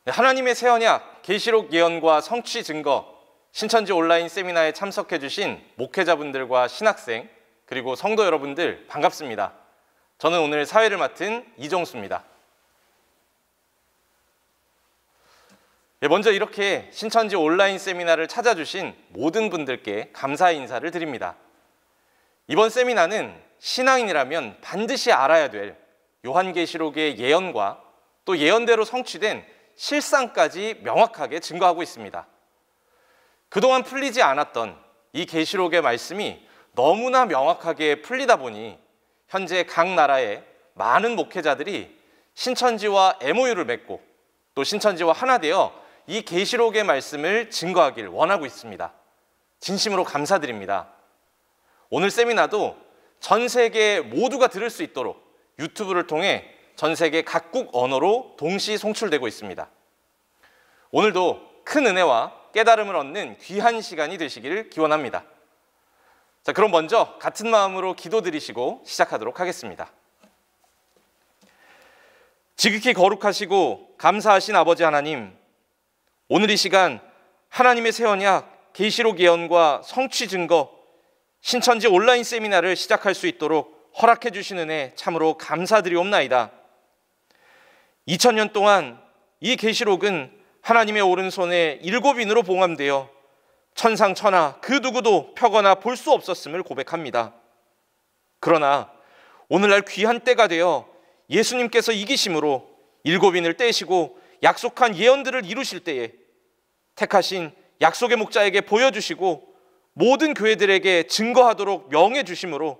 네, 하나님의 새 언약, 계시록 예언과 성취 증거, 신천지 온라인 세미나에 참석해 주신 목회자분들과 신학생, 그리고 성도 여러분들 반갑습니다. 저는 오늘 사회를 맡은 이정수입니다. 네, 먼저 이렇게 신천지 온라인 세미나를 찾아주신 모든 분들께 감사의 인사를 드립니다. 이번 세미나는 신앙인이라면 반드시 알아야 될 요한계시록의 예언과 또 예언대로 성취된 실상까지 명확하게 증거하고 있습니다. 그동안 풀리지 않았던 이 계시록의 말씀이 너무나 명확하게 풀리다 보니 현재 각 나라의 많은 목회자들이 신천지와 MOU를 맺고 또 신천지와 하나 되어 이 계시록의 말씀을 증거하길 원하고 있습니다. 진심으로 감사드립니다. 오늘 세미나도 전 세계 모두가 들을 수 있도록 유튜브를 통해 전 세계 각국 언어로 동시 송출되고 있습니다. 오늘도 큰 은혜와 깨달음을 얻는 귀한 시간이 되시기를 기원합니다. 자, 그럼 먼저 같은 마음으로 기도드리시고 시작하도록 하겠습니다. 지극히 거룩하시고 감사하신 아버지 하나님, 오늘 이 시간 하나님의 새 언약, 계시록 예언과 성취 증거, 신천지 온라인 세미나를 시작할 수 있도록 허락해 주신 은혜 참으로 감사드리옵나이다. 2000년 동안 이 계시록은 하나님의 오른손에 7인으로 봉함되어 천상천하 그 누구도 펴거나 볼 수 없었음을 고백합니다. 그러나 오늘날 귀한 때가 되어 예수님께서 이기심으로 7인을 떼시고 약속한 예언들을 이루실 때에 택하신 약속의 목자에게 보여주시고 모든 교회들에게 증거하도록 명해 주심으로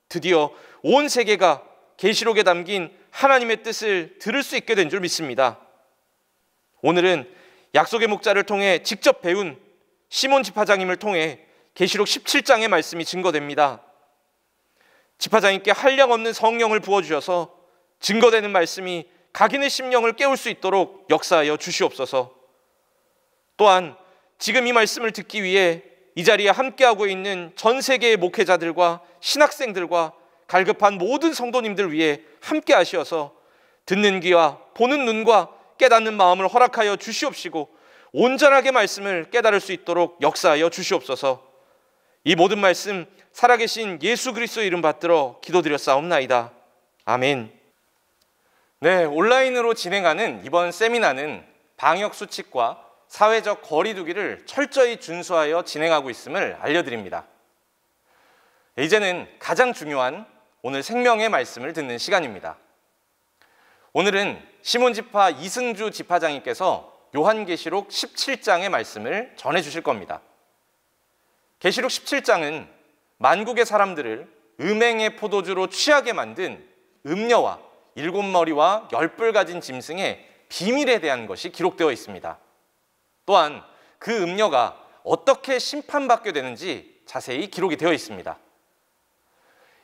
드디어 온 세계가 계시록에 담긴 하나님의 뜻을 들을 수 있게 된 줄 믿습니다. 오늘은 약속의 목자를 통해 직접 배운 시몬 지파장님을 통해 계시록 17장의 말씀이 증거됩니다. 지파장님께 한량없는 성령을 부어주셔서 증거되는 말씀이 각인의 심령을 깨울 수 있도록 역사하여 주시옵소서. 또한 지금 이 말씀을 듣기 위해 이 자리에 함께하고 있는 전 세계의 목회자들과 신학생들과 갈급한 모든 성도님들 위해 함께 하시어서 듣는 귀와 보는 눈과 깨닫는 마음을 허락하여 주시옵시고 온전하게 말씀을 깨달을 수 있도록 역사하여 주시옵소서. 이 모든 말씀 살아계신 예수 그리스도의 이름 받들어 기도드렸사옵나이다. 아멘. 네, 온라인으로 진행하는 이번 세미나는 방역 수칙과 사회적 거리 두기를 철저히 준수하여 진행하고 있음을 알려드립니다. 이제는 가장 중요한 오늘 생명의 말씀을 듣는 시간입니다. 오늘은 시몬지파 이승주 지파장님께서 요한계시록 17장의 말씀을 전해주실 겁니다. 계시록 17장은 만국의 사람들을 음행의 포도주로 취하게 만든 음녀와 7머리와 10뿔 가진 짐승의 비밀에 대한 것이 기록되어 있습니다. 또한 그 음녀가 어떻게 심판받게 되는지 자세히 기록이 되어 있습니다.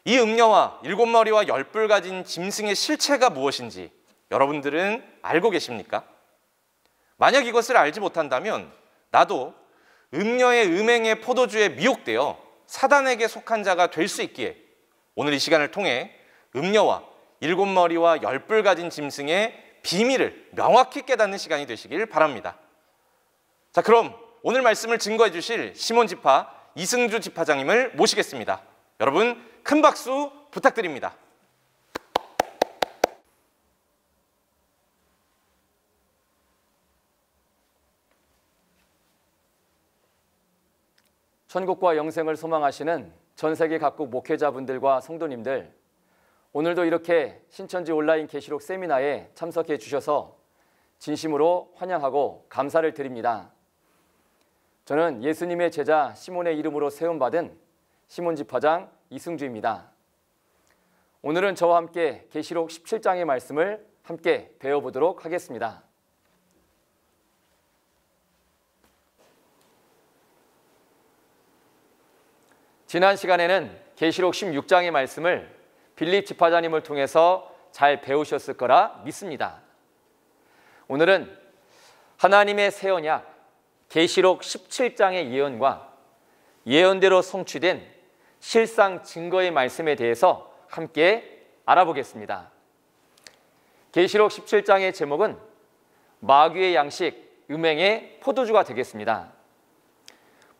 이 음녀와 7머리와 10뿔 가진 짐승의 실체가 무엇인지 여러분들은 알고 계십니까? 만약 이것을 알지 못한다면 나도 음녀의 음행의 포도주에 미혹되어 사단에게 속한 자가 될 수 있기에 오늘 이 시간을 통해 음녀와 7머리와 10뿔 가진 짐승의 비밀을 명확히 깨닫는 시간이 되시길 바랍니다. 자, 그럼 오늘 말씀을 증거해 주실 시몬 지파 이승주 지파장님을 모시겠습니다. 여러분 큰 박수 부탁드립니다. 천국과 영생을 소망하시는 전 세계 각국 목회자분들과 성도님들, 오늘도 이렇게 신천지 온라인 계시록 세미나에 참석해 주셔서 진심으로 환영하고 감사를 드립니다. 저는 예수님의 제자 시몬의 이름으로 세움받은 시몬 지파장 이승주입니다. 오늘은 저와 함께 계시록 17장의 말씀을 함께 배워보도록 하겠습니다. 지난 시간에는 계시록 16장의 말씀을 빌립 지파장님을 통해서 잘 배우셨을 거라 믿습니다. 오늘은 하나님의 새 언약 계시록 17장의 예언과 예언대로 성취된 실상 증거의 말씀에 대해서 함께 알아보겠습니다. 계시록 17장의 제목은 마귀의 양식 음행의 포도주가 되겠습니다.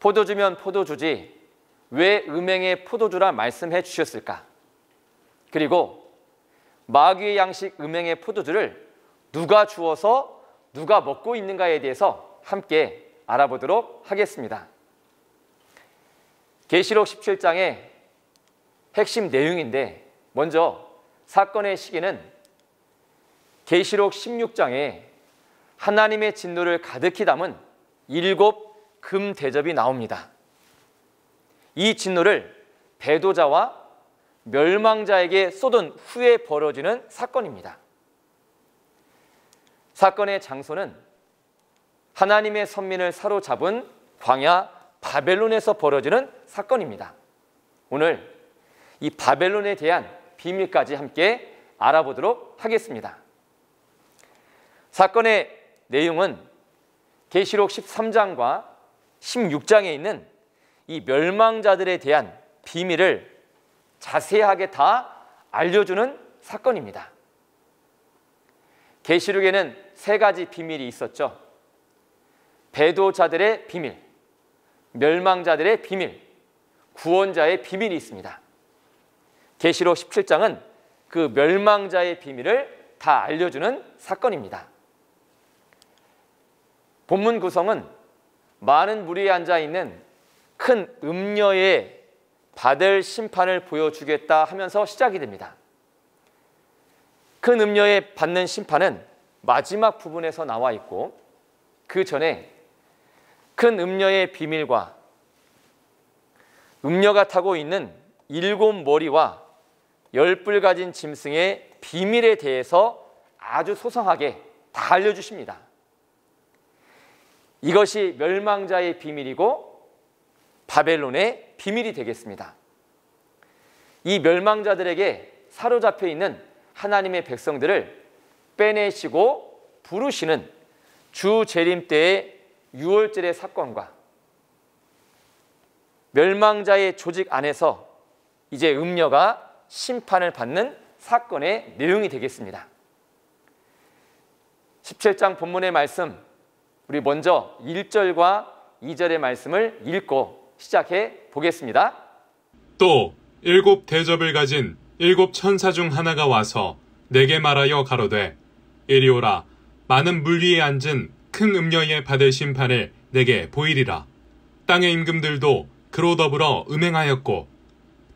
포도주면 포도주지 왜 음행의 포도주라 말씀해 주셨을까? 그리고 마귀의 양식 음행의 포도주를 누가 주어서 누가 먹고 있는가에 대해서 함께 알아보도록 하겠습니다. 계시록 17장의 핵심 내용인데 먼저 사건의 시기는 계시록 16장에 하나님의 진노를 가득히 담은 7 금대접이 나옵니다. 이 진노를 배도자와 멸망자에게 쏟은 후에 벌어지는 사건입니다. 사건의 장소는 하나님의 선민을 사로잡은 광야 바벨론에서 벌어지는 사건입니다. 오늘 이 바벨론에 대한 비밀까지 함께 알아보도록 하겠습니다. 사건의 내용은 계시록 13장과 16장에 있는 이 멸망자들에 대한 비밀을 자세하게 다 알려주는 사건입니다. 계시록에는 3가지 비밀이 있었죠. 배도자들의 비밀, 멸망자들의 비밀, 구원자의 비밀이 있습니다. 계시록 17장은 그 멸망자의 비밀을 다 알려주는 사건입니다. 본문 구성은 많은 무리에 앉아있는 큰 음녀의 받을 심판을 보여주겠다 하면서 시작이 됩니다. 큰 음녀의 받는 심판은 마지막 부분에서 나와 있고 그 전에 큰 음녀의 비밀과 음녀가 타고 있는 7 머리와 10뿔 가진 짐승의 비밀에 대해서 아주 소상하게 다 알려주십니다. 이것이 멸망자의 비밀이고 바벨론의 비밀이 되겠습니다. 이 멸망자들에게 사로잡혀 있는 하나님의 백성들을 빼내시고 부르시는 주 재림 때의 유월절의 사건과 멸망자의 조직 안에서 이제 음녀가 심판을 받는 사건의 내용이 되겠습니다. 17장 본문의 말씀, 우리 먼저 1절과 2절의 말씀을 읽고 시작해 보겠습니다. 또 7 대접을 가진 7 천사 중 하나가 와서 내게 말하여 가로되 이리 오라. 많은 물 위에 앉은 큰 음녀의 받을 심판을 내게 보이리라. 땅의 임금들도 그로 더불어 음행하였고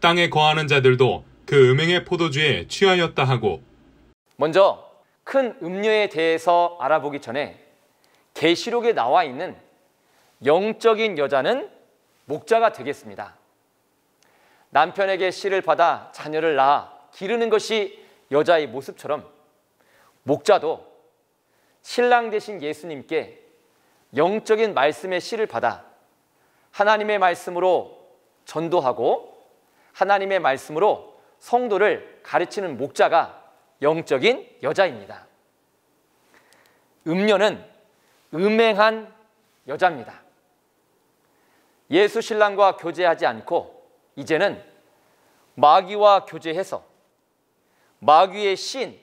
땅에 거하는 자들도 그 음행의 포도주에 취하였다 하고. 먼저 큰 음녀에 대해서 알아보기 전에 계시록에 나와 있는 영적인 여자는 목자가 되겠습니다. 남편에게 씨를 받아 자녀를 낳아 기르는 것이 여자의 모습처럼 목자도 신랑 되신 예수님께 영적인 말씀의 씨를 받아 하나님의 말씀으로 전도하고 하나님의 말씀으로 성도를 가르치는 목자가 영적인 여자입니다. 음녀는 음행한 여자입니다. 예수 신랑과 교제하지 않고 이제는 마귀와 교제해서 마귀의 신,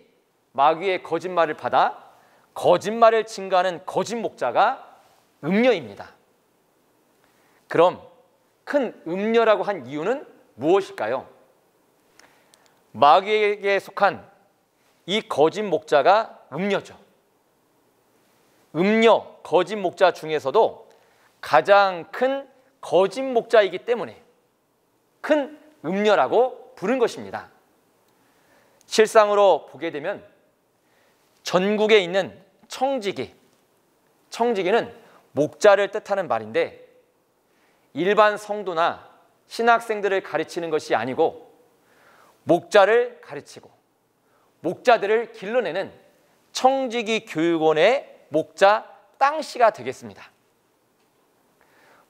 마귀의 거짓말을 받아 거짓말을 증거하는 거짓 목자가 음녀입니다. 그럼 큰 음녀라고 한 이유는 무엇일까요? 마귀에게 속한 이 거짓 목자가 음녀죠. 음녀, 거짓 목자 중에서도 가장 큰 거짓 목자이기 때문에 큰 음녀라고 부른 것입니다. 실상으로 보게 되면 전국에 있는 청지기는 목자를 뜻하는 말인데 일반 성도나 신학생들을 가르치는 것이 아니고 목자를 가르치고 목자들을 길러내는 청지기 교육원의 목자 땅씨가 되겠습니다.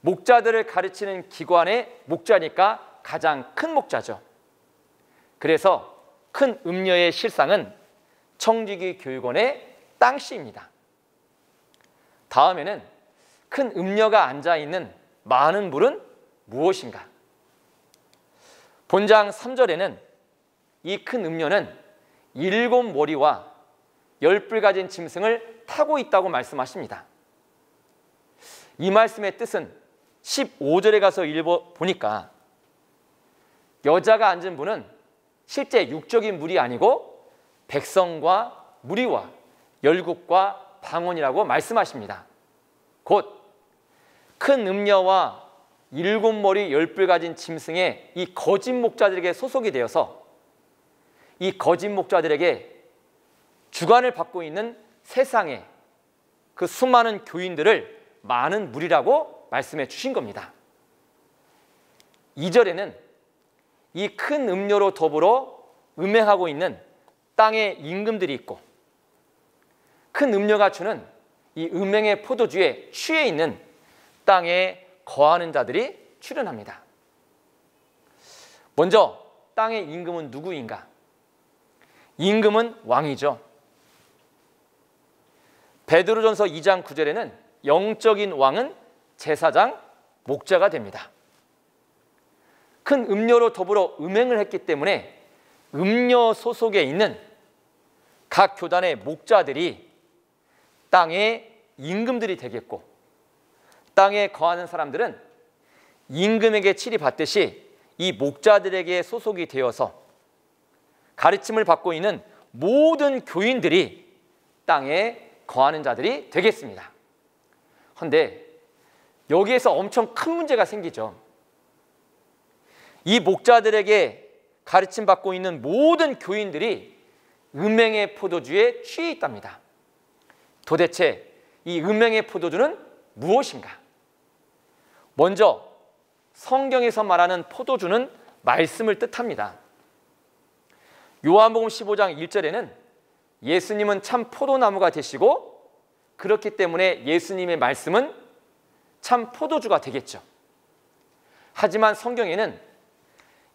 목자들을 가르치는 기관의 목자니까 가장 큰 목자죠. 그래서 큰 음녀의 실상은 청지기 교육원의 땅씨입니다. 다음에는 큰 음녀가 앉아있는 많은 물은 무엇인가? 본장 3절에는 이 큰 음녀는 7 머리와 10뿔 가진 짐승을 타고 있다고 말씀하십니다. 이 말씀의 뜻은 15절에 가서 읽어보니까 여자가 앉은 분은 실제 육적인 물이 아니고 백성과 무리와 열국과 방언이라고 말씀하십니다. 곧 큰 음녀와 7머리 10뿔 가진 짐승의 이 거짓 목자들에게 소속이 되어서 이 거짓 목자들에게 주관을 받고 있는 세상의 그 수많은 교인들을 많은 무리라고 말씀해 주신 겁니다. 2절에는 이 큰 음료로 더불어 음행하고 있는 땅의 임금들이 있고 큰 음료가 주는 이 음행의 포도주에 취해 있는 땅에 거하는 자들이 출현합니다. 먼저 땅의 임금은 누구인가? 임금은 왕이죠. 베드로전서 2장 9절에는 영적인 왕은 제사장, 목자가 됩니다. 큰 음료로 더불어 음행을 했기 때문에 음료 소속에 있는 각 교단의 목자들이 땅의 임금들이 되겠고 땅에 거하는 사람들은 임금에게 치리받듯이 이 목자들에게 소속이 되어서 가르침을 받고 있는 모든 교인들이 땅에 거하는 자들이 되겠습니다. 그런데 여기에서 엄청 큰 문제가 생기죠. 이 목자들에게 가르침 받고 있는 모든 교인들이 음행의 포도주에 취해 있답니다. 도대체 이 음행의 포도주는 무엇인가? 먼저 성경에서 말하는 포도주는 말씀을 뜻합니다. 요한복음 15장 1절에는 예수님은 참 포도나무가 되시고 그렇기 때문에 예수님의 말씀은 참 포도주가 되겠죠. 하지만 성경에는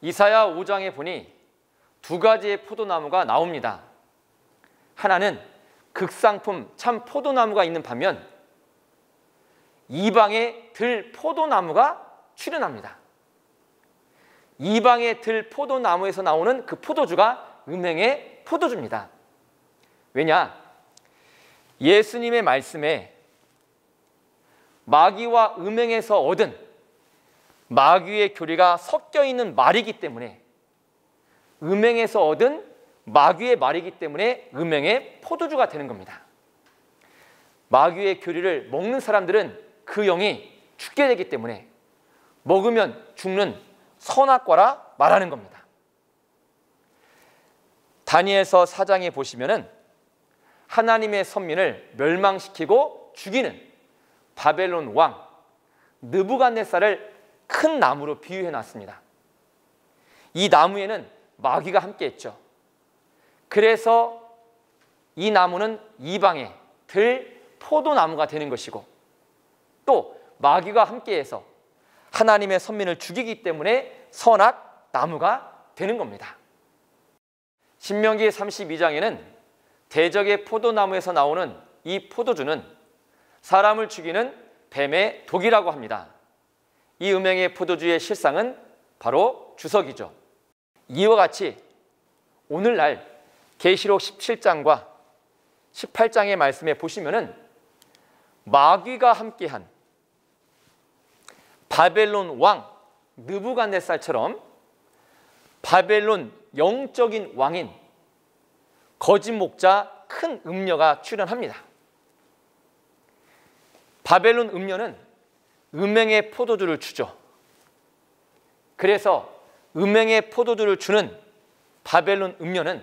이사야 5장에 보니 두 가지의 포도나무가 나옵니다. 하나는 극상품 참 포도나무가 있는 반면 이방의 들 포도나무가 출현합니다. 이방의 들 포도나무에서 나오는 그 포도주가 음행의 포도주입니다. 왜냐? 예수님의 말씀에 마귀와 음행에서 얻은 마귀의 교리가 섞여 있는 말이기 때문에 음행에서 얻은 마귀의 말이기 때문에 음행의 포도주가 되는 겁니다. 마귀의 교리를 먹는 사람들은 그 영이 죽게 되기 때문에 먹으면 죽는 선악과라 말하는 겁니다. 다니엘서 4장에 보시면은 하나님의 선민을 멸망시키고 죽이는 바벨론 왕 느부갓네살을 큰 나무로 비유해 놨습니다. 이 나무에는 마귀가 함께했죠. 그래서 이 나무는 이방의 들 포도나무가 되는 것이고 또 마귀가 함께해서 하나님의 선민을 죽이기 때문에 선악 나무가 되는 겁니다. 신명기 32장에는 대적의 포도나무에서 나오는 이 포도주는 사람을 죽이는 뱀의 독이라고 합니다. 이 음행의 포도주의 실상은 바로 주석이죠. 이와 같이 오늘날 계시록 17장과 18장의 말씀에 보시면은 마귀가 함께한 바벨론 왕 느부갓네살처럼 바벨론 영적인 왕인 거짓 목자 큰 음녀가 출현합니다. 바벨론 음녀는 음행의 포도주를 주죠. 그래서 음행의 포도주를 주는 바벨론 음녀는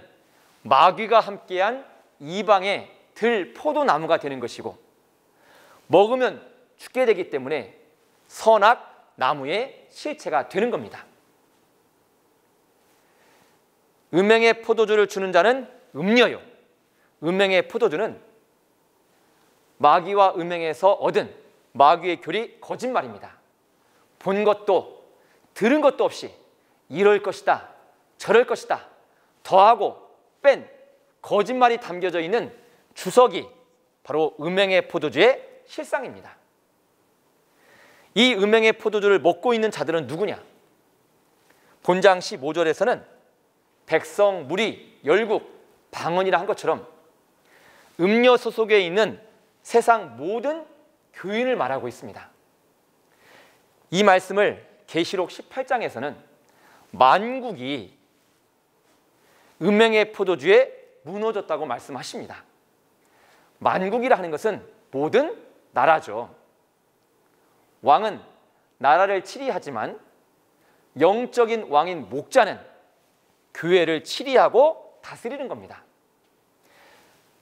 마귀가 함께한 이방의 들 포도나무가 되는 것이고 먹으면 죽게 되기 때문에 선악 나무의 실체가 되는 겁니다. 음행의 포도주를 주는 자는 음녀요. 음행의 포도주는 마귀와 음행에서 얻은 마귀의 교리 거짓말입니다. 본 것도 들은 것도 없이 이럴 것이다 저럴 것이다 더하고 뺀 거짓말이 담겨져 있는 주석이 바로 음행의 포도주의 실상입니다. 이 음행의 포도주를 먹고 있는 자들은 누구냐? 본장 15절에서는 백성, 무리, 열국, 방언이라 한 것처럼 음녀 소속에 있는 세상 모든 교인을 말하고 있습니다. 이 말씀을 계시록 18장에서는 만국이 음행의 포도주에 무너졌다고 말씀하십니다. 만국이라 하는 것은 모든 나라죠. 왕은 나라를 치리하지만 영적인 왕인 목자는 교회를 치리하고 다스리는 겁니다.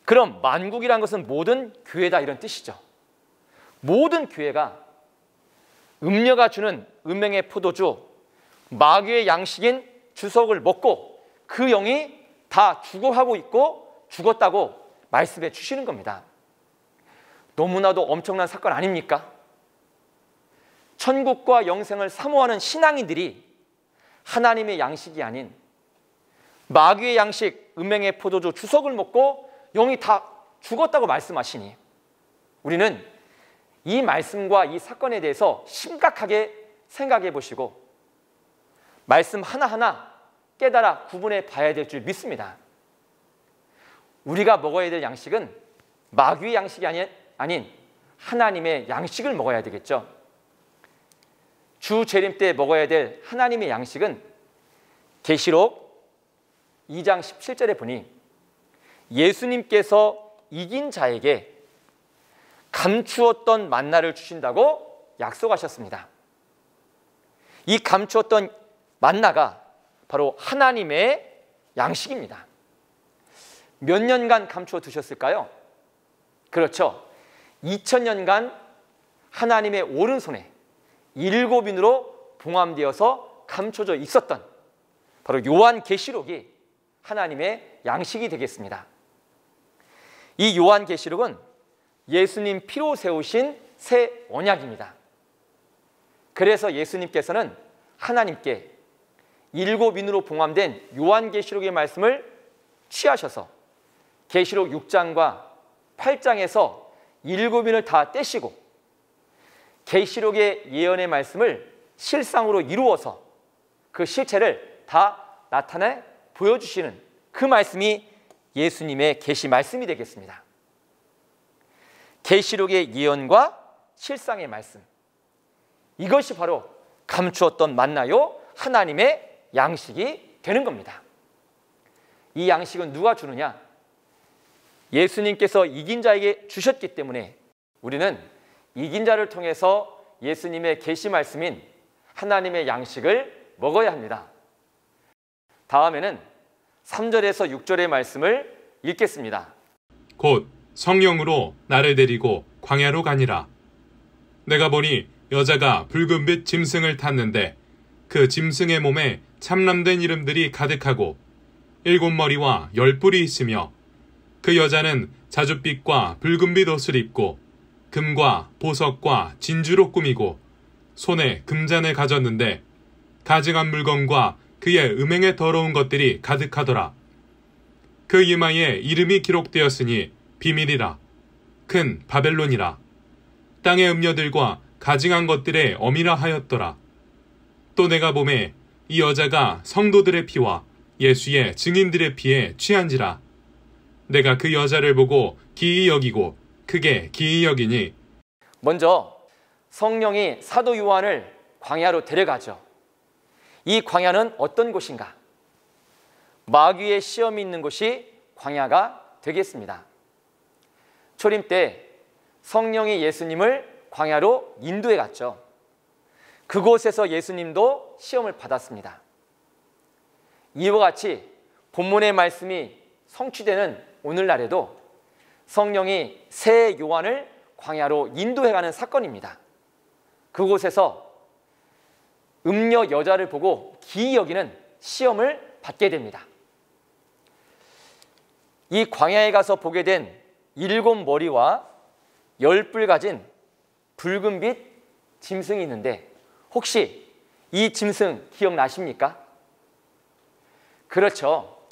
그럼 만국이란 것은 모든 교회다 이런 뜻이죠. 모든 교회가 음녀가 주는 음행의 포도주, 마귀의 양식인 주석을 먹고 그 영이 다 죽어가고 있고 죽었다고 말씀해 주시는 겁니다. 너무나도 엄청난 사건 아닙니까? 천국과 영생을 사모하는 신앙인들이 하나님의 양식이 아닌 마귀의 양식, 음행의 포도주 주석을 먹고 영이 다 죽었다고 말씀하시니 우리는 이 말씀과 이 사건에 대해서 심각하게 생각해 보시고 말씀 하나하나 깨달아 구분해 봐야 될 줄 믿습니다. 우리가 먹어야 될 양식은 마귀의 양식이 아닌 하나님의 양식을 먹어야 되겠죠. 주 재림 때 먹어야 될 하나님의 양식은 계시록 2장 17절에 보니 예수님께서 이긴 자에게 감추었던 만나를 주신다고 약속하셨습니다. 이 감추었던 만나가 바로 하나님의 양식입니다. 몇 년간 감추어 두셨을까요? 그렇죠. 2000년간 하나님의 오른손에 7인으로 봉함되어서 감춰져 있었던 바로 요한계시록이 하나님의 양식이 되겠습니다. 이 요한계시록은 예수님 피로 세우신 새 언약입니다. 그래서 예수님께서는 하나님께 7인으로 봉함된 요한계시록의 말씀을 취하셔서 계시록 6장과 8장에서 7인을 다 떼시고 계시록의 예언의 말씀을 실상으로 이루어서 그 실체를 다 나타내 보여주시는 그 말씀이 예수님의 계시 말씀이 되겠습니다. 계시록의 예언과 실상의 말씀, 이것이 바로 감추었던 만나요 하나님의 양식이 되는 겁니다. 이 양식은 누가 주느냐? 예수님께서 이긴 자에게 주셨기 때문에 우리는 이긴 자를 통해서 예수님의 계시 말씀인 하나님의 양식을 먹어야 합니다. 다음에는 3절에서 6절의 말씀을 읽겠습니다. 곧 성령으로 나를 데리고 광야로 가니라. 내가 보니 여자가 붉은빛 짐승을 탔는데 그 짐승의 몸에 참람된 이름들이 가득하고 7머리와 10뿔이 있으며 그 여자는 자줏빛과 붉은빛 옷을 입고 금과 보석과 진주로 꾸미고 손에 금잔을 가졌는데 가증한 물건과 그의 음행에 더러운 것들이 가득하더라. 그 이마에 이름이 기록되었으니 비밀이라. 큰 바벨론이라. 땅의 음녀들과 가증한 것들의 어미라 하였더라. 또 내가 보매 이 여자가 성도들의 피와 예수의 증인들의 피에 취한지라. 내가 그 여자를 보고 기이 여기고 크게 기이 여기니. 먼저 성령이 사도 요한을 광야로 데려가죠. 이 광야는 어떤 곳인가? 마귀의 시험이 있는 곳이 광야가 되겠습니다. 초림 때 성령이 예수님을 광야로 인도해 갔죠. 그곳에서 예수님도 시험을 받았습니다. 이와 같이 본문의 말씀이 성취되는 오늘날에도 성령이 새 요한을 광야로 인도해가는 사건입니다. 그곳에서 음녀 여자를 보고 기이 여기는 시험을 받게 됩니다. 이 광야에 가서 보게 된 7머리와 10뿔 가진 붉은빛 짐승이 있는데 혹시 이 짐승 기억나십니까? 그렇죠.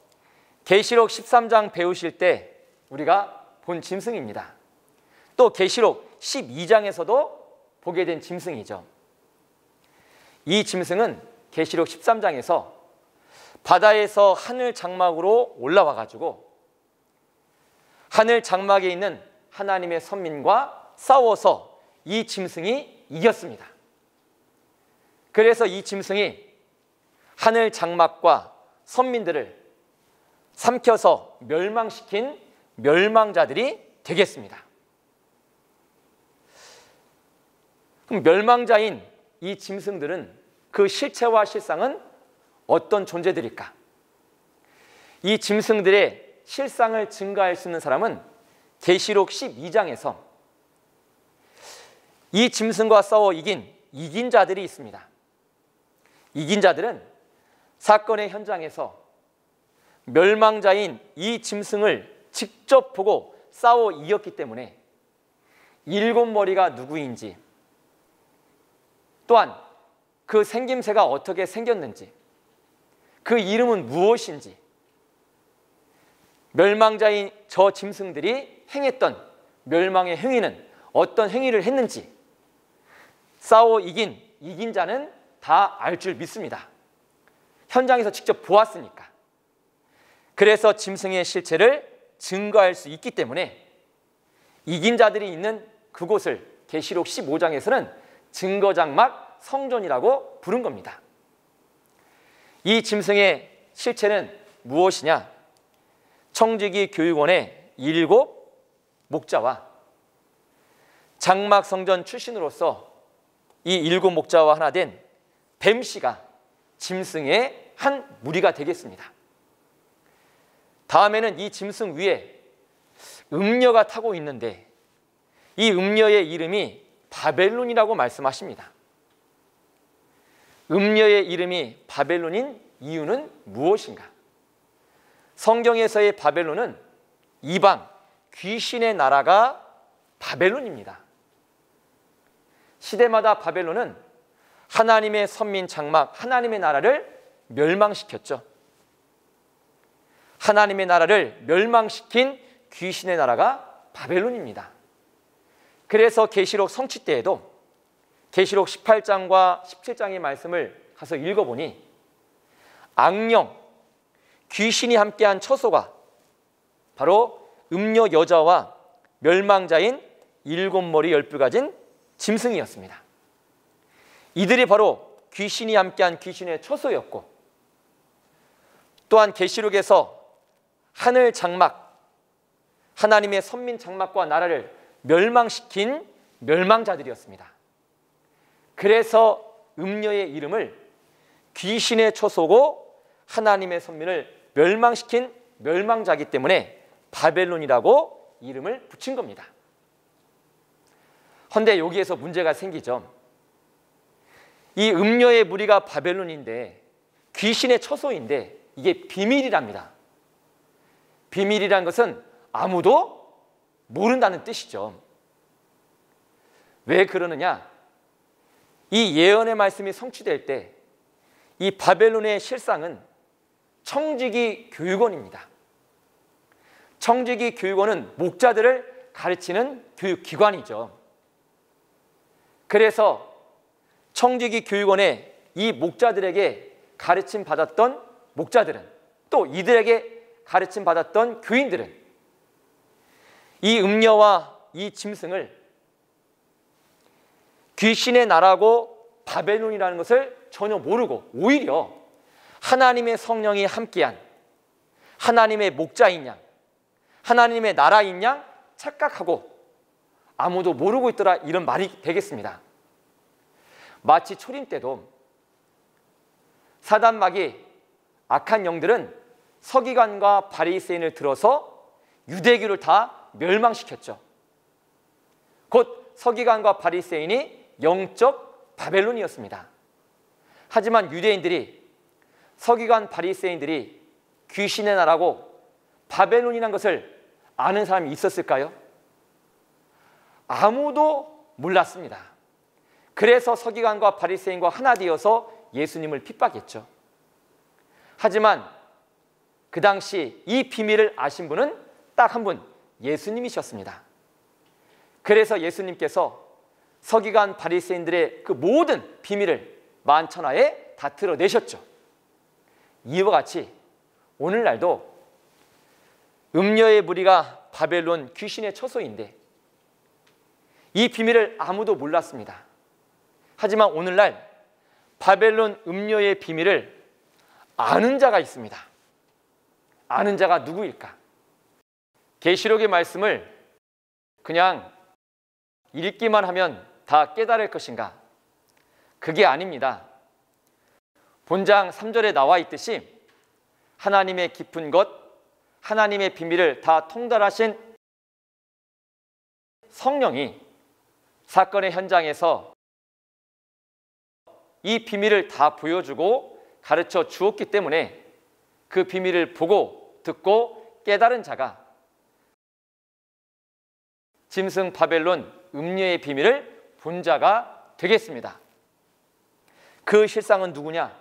계시록 13장 배우실 때 우리가 본 짐승입니다. 또 계시록 12장에서도 보게 된 짐승이죠. 이 짐승은 계시록 13장에서 바다에서 하늘 장막으로 올라와 가지고 하늘 장막에 있는 하나님의 선민과 싸워서 이 짐승이 이겼습니다. 그래서 이 짐승이 하늘 장막과 선민들을 삼켜서 멸망시킨 멸망자들이 되겠습니다. 그럼 멸망자인 이 짐승들은 그 실체와 실상은 어떤 존재들일까? 이 짐승들의 실상을 증거할 수 있는 사람은 계시록 12장에서 이 짐승과 싸워 이긴 자들이 있습니다. 이긴 자들은 사건의 현장에서 멸망자인 이 짐승을 직접 보고 싸워 이겼기 때문에 일곱 머리가 누구인지, 또한 그 생김새가 어떻게 생겼는지, 그 이름은 무엇인지, 멸망자인 저 짐승들이 행했던 멸망의 행위는 어떤 행위를 했는지 싸워 이긴 자는 다 알 줄 믿습니다. 현장에서 직접 보았으니까. 그래서 짐승의 실체를 증거할 수 있기 때문에 이긴 자들이 있는 그곳을 계시록 15장에서는 증거장막 성전이라고 부른 겁니다. 이 짐승의 실체는 무엇이냐? 청지기 교육원의 7 목자와 장막 성전 출신으로서 이 7 목자와 하나 된 뱀씨가 짐승의 한 무리가 되겠습니다. 다음에는 이 짐승 위에 음녀가 타고 있는데 이 음녀의 이름이 바벨론이라고 말씀하십니다. 음녀의 이름이 바벨론인 이유는 무엇인가? 성경에서의 바벨론은 이방 귀신의 나라가 바벨론입니다. 시대마다 바벨론은 하나님의 선민 장막, 하나님의 나라를 멸망시켰죠. 하나님의 나라를 멸망시킨 귀신의 나라가 바벨론입니다. 그래서 계시록 성취 때에도 계시록 18장과 17장의 말씀을 가서 읽어보니 악령, 귀신이 함께한 처소가 바로 음녀 여자와 멸망자인 7머리 10뿔 가진 짐승이었습니다. 이들이 바로 귀신이 함께한 귀신의 처소였고, 또한 계시록에서 하늘 장막, 하나님의 선민 장막과 나라를 멸망시킨 멸망자들이었습니다. 그래서 음녀의 이름을 귀신의 처소고 하나님의 선민을 멸망시킨 멸망자이기 때문에 바벨론이라고 이름을 붙인 겁니다. 그런데 여기에서 문제가 생기죠. 이 음녀의 무리가 바벨론인데 귀신의 처소인데 이게 비밀이랍니다. 비밀이란 것은 아무도 모른다는 뜻이죠. 왜 그러느냐? 이 예언의 말씀이 성취될 때 이 바벨론의 실상은 청지기 교육원입니다. 청지기 교육원은 목자들을 가르치는 교육기관이죠. 그래서 청지기 교육원에 이 목자들에게 가르침 받았던 목자들은, 또 이들에게 가르침 받았던 교인들은 이 음녀와 이 짐승을 귀신의 나라고 바벨론이라는 것을 전혀 모르고 오히려 하나님의 성령이 함께한 하나님의 목자인 양, 하나님의 나라인 양 착각하고 아무도 모르고 있더라, 이런 말이 되겠습니다. 마치 초림 때도 사단마귀 악한 영들은 서기관과 바리새인을 들어서 유대교를 다 멸망시켰죠. 곧 서기관과 바리새인이 영적 바벨론이었습니다. 하지만 유대인들이, 서기관 바리새인들이 귀신의 나라고 바벨론이라는 것을 아는 사람이 있었을까요? 아무도 몰랐습니다. 그래서 서기관과 바리새인과 하나 되어서 예수님을 핍박했죠. 하지만 그 당시 이 비밀을 아신 분은 딱 한 분, 예수님이셨습니다. 그래서 예수님께서 서기관 바리새인들의 그 모든 비밀을 만천하에 다 드러내셨죠. 이와 같이 오늘날도 음녀의 무리가 바벨론 귀신의 처소인데 이 비밀을 아무도 몰랐습니다. 하지만 오늘날 바벨론 음료의 비밀을 아는 자가 있습니다. 아는 자가 누구일까? 계시록의 말씀을 그냥 읽기만 하면 다 깨달을 것인가? 그게 아닙니다. 본장 3절에 나와 있듯이 하나님의 깊은 것, 하나님의 비밀을 다 통달하신 성령이 사건의 현장에서 이 비밀을 다 보여주고 가르쳐 주었기 때문에 그 비밀을 보고 듣고 깨달은 자가 짐승 바벨론 음녀의 비밀을 본 자가 되겠습니다. 그 실상은 누구냐?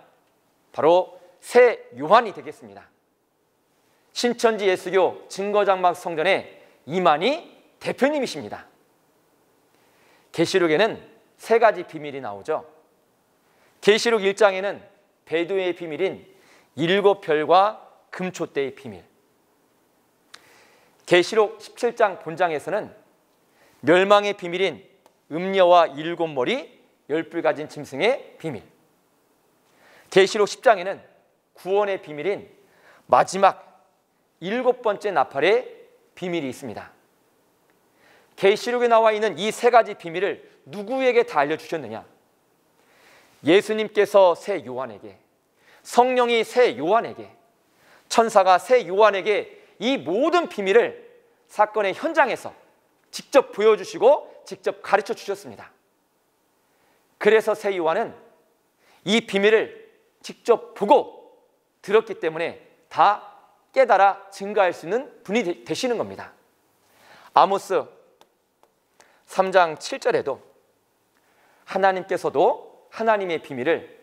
바로 새 요한이 되겠습니다. 신천지 예수교 증거장막 성전의 이만희 대표님이십니다. 계시록에는 세 가지 비밀이 나오죠. 계시록 1장에는 배도의 비밀인 7별과 금촛대의 비밀, 계시록 17장 본장에서는 멸망의 비밀인 음녀와 7머리 10뿔 가진 짐승의 비밀, 계시록 10장에는 구원의 비밀인 마지막 7번째 나팔의 비밀이 있습니다. 계시록에 나와 있는 이 세 가지 비밀을 누구에게 다 알려주셨느냐? 예수님께서 새 요한에게, 성령이 새 요한에게, 천사가 새 요한에게 이 모든 비밀을 사건의 현장에서 직접 보여주시고 직접 가르쳐 주셨습니다. 그래서 새 요한은 이 비밀을 직접 보고 들었기 때문에 다 깨달아 증가할 수 있는 분이 되시는 겁니다. 아모스 3장 7절에도 하나님께서도 하나님의 비밀을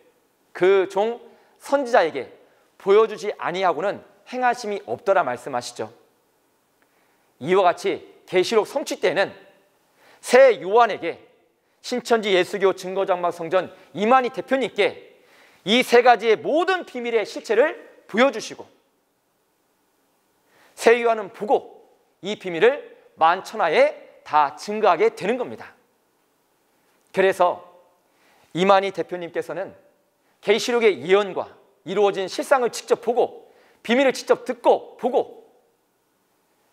그 종 선지자에게 보여주지 아니하고는 행하심이 없더라 말씀하시죠. 이와 같이 계시록 성취 때는 새 요한에게 신천지 예수교 증거장막 성전 이만희 대표님께 이 세 가지의 모든 비밀의 실체를 보여주시고 새 요한은 보고 이 비밀을 만천하에 다 증거하게 되는 겁니다. 그래서 이만희 대표님께서는 계시록의 예언과 이루어진 실상을 직접 보고 비밀을 직접 듣고 보고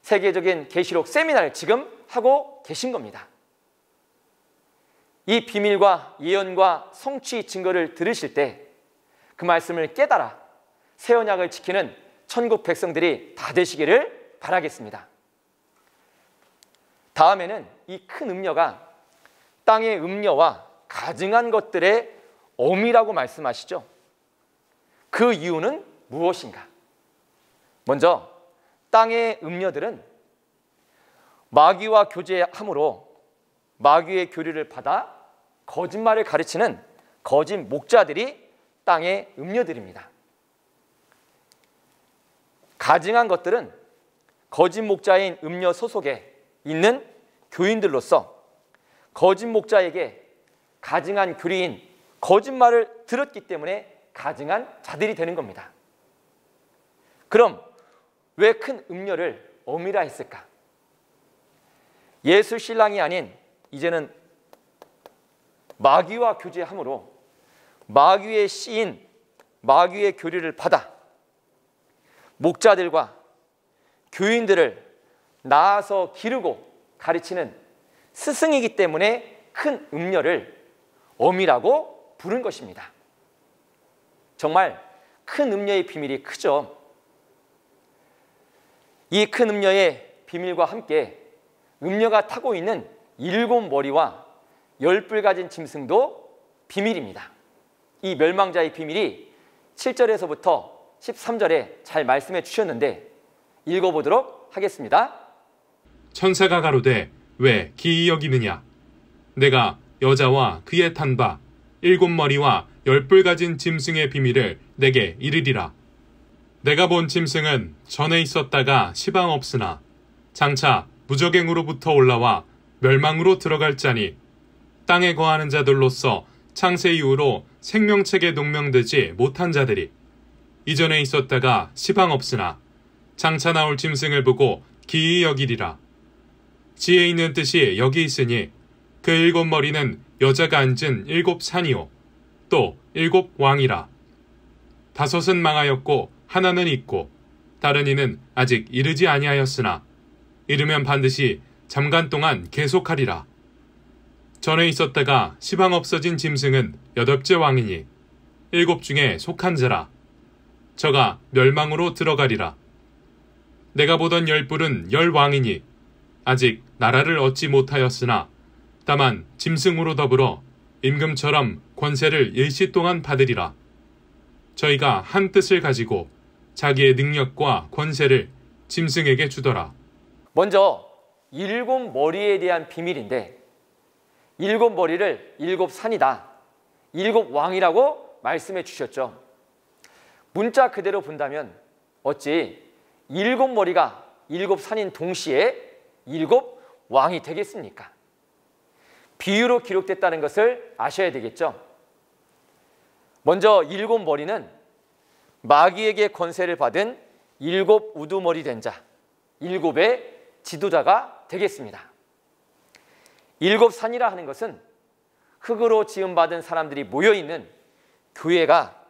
세계적인 계시록 세미나를 지금 하고 계신 겁니다. 이 비밀과 예언과 성취 증거를 들으실 때 그 말씀을 깨달아 새 언약을 지키는 천국 백성들이 다 되시기를 바라겠습니다. 다음에는 이 큰 음녀가 땅의 음녀와 가증한 것들의 어미라고 말씀하시죠. 그 이유는 무엇인가? 먼저 땅의 음녀들은 마귀와 교제함으로 마귀의 교리를 받아 거짓말을 가르치는 거짓 목자들이 땅의 음녀들입니다. 가증한 것들은 거짓 목자인 음녀 소속에 있는 교인들로서 거짓 목자에게 가증한 교리인 거짓말을 들었기 때문에 가증한 자들이 되는 겁니다. 그럼 왜 큰 음녀를 어미라 했을까? 예수 신랑이 아닌 이제는 마귀와 교제함으로 마귀의 씨인 마귀의 교리를 받아 목자들과 교인들을 낳아서 기르고 가르치는 스승이기 때문에 큰 음녀를 어미라고 부른 것입니다. 정말 큰 음녀의 비밀이 크죠. 이 큰 음녀의 비밀과 함께 음녀가 타고 있는 7머리와 10뿔 가진 짐승도 비밀입니다. 이 멸망자의 비밀이 7절에서부터 13절에 잘 말씀해 주셨는데 읽어보도록 하겠습니다. 천사가 가로되 왜 기이 여기느냐? 내가 여자와 그의 탄 바 7머리와 10뿔 가진 짐승의 비밀을 내게 이르리라. 내가 본 짐승은 전에 있었다가 시방 없으나 장차 무저갱으로부터 올라와 멸망으로 들어갈 자니 땅에 거하는 자들로서 창세 이후로 생명책에 농명되지 못한 자들이 이전에 있었다가 시방 없으나 장차 나올 짐승을 보고 기이 여기리라. 지혜 있는 뜻이 여기 있으니 그 7머리는 여자가 앉은 7산이요 또 7왕이라. 5은 망하였고 하나는 있고 다른 이는 아직 이르지 아니하였으나 이르면 반드시 잠깐 동안 계속하리라. 전에 있었다가 시방 없어진 짐승은 8째 왕이니 7 중에 속한 자라. 저가 멸망으로 들어가리라. 내가 보던 10뿔은 10왕이니 아직 나라를 얻지 못하였으나 다만 짐승으로 더불어 임금처럼 권세를 일시 동안 받으리라. 저희가 한 뜻을 가지고 자기의 능력과 권세를 짐승에게 주더라. 먼저 7머리에 대한 비밀인데 7머리를 7산이다, 7왕이라고 말씀해 주셨죠. 문자 그대로 본다면 어찌 7머리가 7산인 동시에 7왕이 되겠습니까? 비유로 기록됐다는 것을 아셔야 되겠죠. 먼저 7머리는 마귀에게 권세를 받은 7 우두머리 된 자, 7의 지도자가 되겠습니다. 7산이라 하는 것은 흙으로 지음받은 사람들이 모여있는 교회가